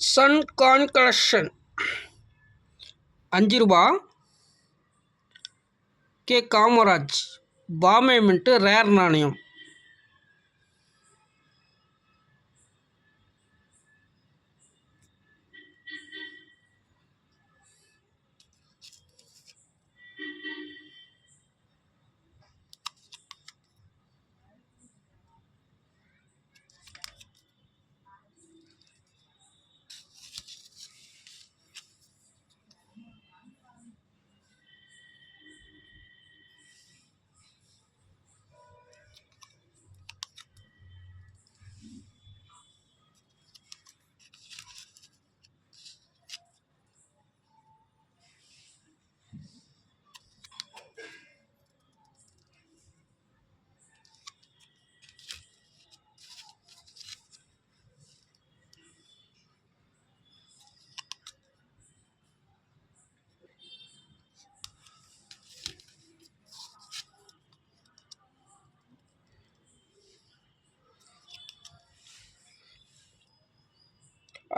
Sun Khan collection 5 ரூபா. K Kamaraj Bombay mint rare நாணயம்.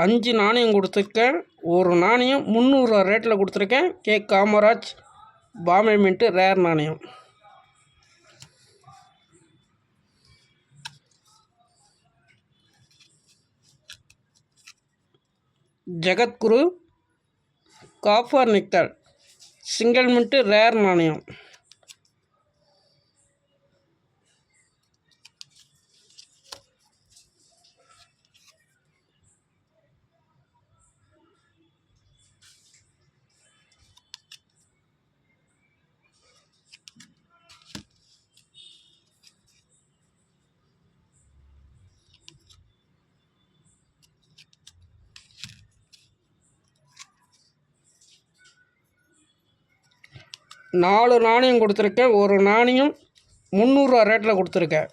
அஞ்சு நாணயம் கொடுத்துருக்கேன். ஒரு நாணயம் 300 ரூபா ரேட்டில் கொடுத்துருக்கேன். K Kamaraj Bombay mint rare நாணயம். Jagadguru copper nickel single mint rare நாணயம். நாலு நாணயம் கொடுத்துருக்கேன். ஒரு நாணயம் 300 ரூபா ரேட்டில் கொடுத்துருக்கேன்.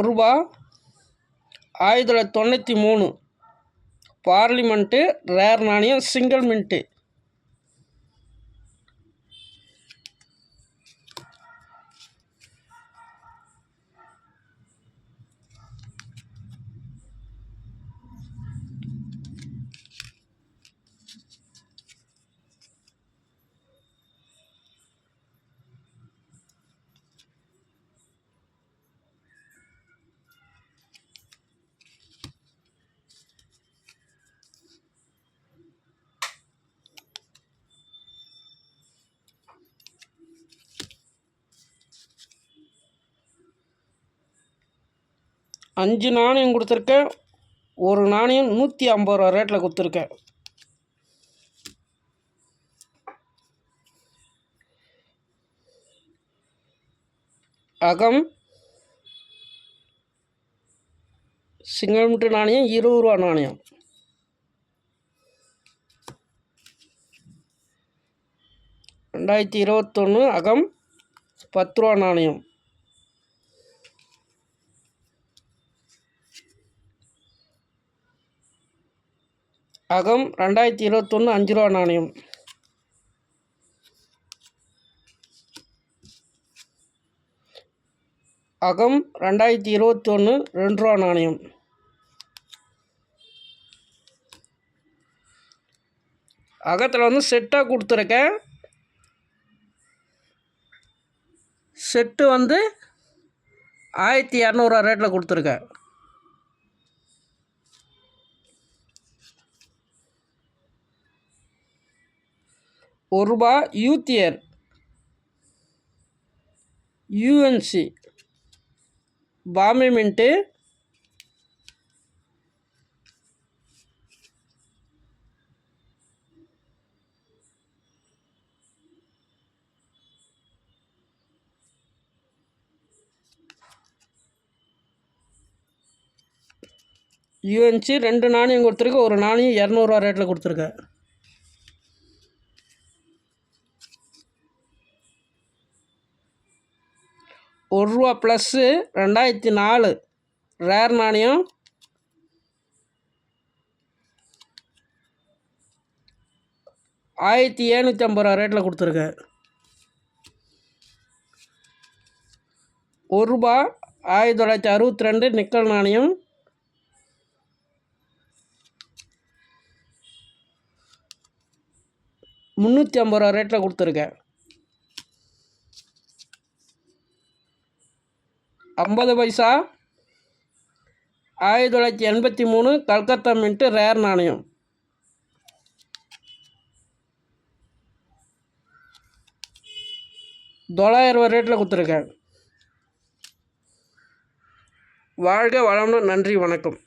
ரூபா 1993 பார்லிமெண்ட்டு ரேர் நாணயம் சிங்கிள் மின்ட்டு. அஞ்சு நாணயம் கொடுத்துருக்கேன். ஒரு நாணயம் 150 ரூபா ரேட்டில் கொடுத்துருக்கேன். அகம் சிங்கிள் மின்ட்டு நாணயம் 20 ரூபா நாணயம். $2021 அகம் 10 ரூபா நாணயம். அகம் 2021 5 ரூபா நாணயம். அகம் 2021 2 ரூபா நாணயம். அகத்தில் வந்து செட்டாக கொடுத்துருக்கேன். செட்டு வந்து 1200 ரூபா ரேட்டில் கொடுத்துருக்கேன். ரூபா யூத்தியர் யூஎன்சி பாம்பே மின்ட்டு யூஎன்சி 2 நாணயம் கொடுத்துருக்கேன். ஒரு நாணயம் 200 ரூபா ரேட்டில் கொடுத்துருக்கேன். ரூபா ப்ளஸ்ஸு 2004 ரேர் நாணயம். $1750 ரேட்டில் கொடுத்துருக்கேன். ரூபா 1962 நிக்கல் நாணயம். ₹350 ரேட்டில் கொடுத்துருக்கேன். 50 பைசா 1983 கல்கத்தா மின்ட்டு ரேர் நாணயம். $900 ரேட்டில் கொடுத்துருக்கேன். வாழ்க வளமுடன். நன்றி, வணக்கம்.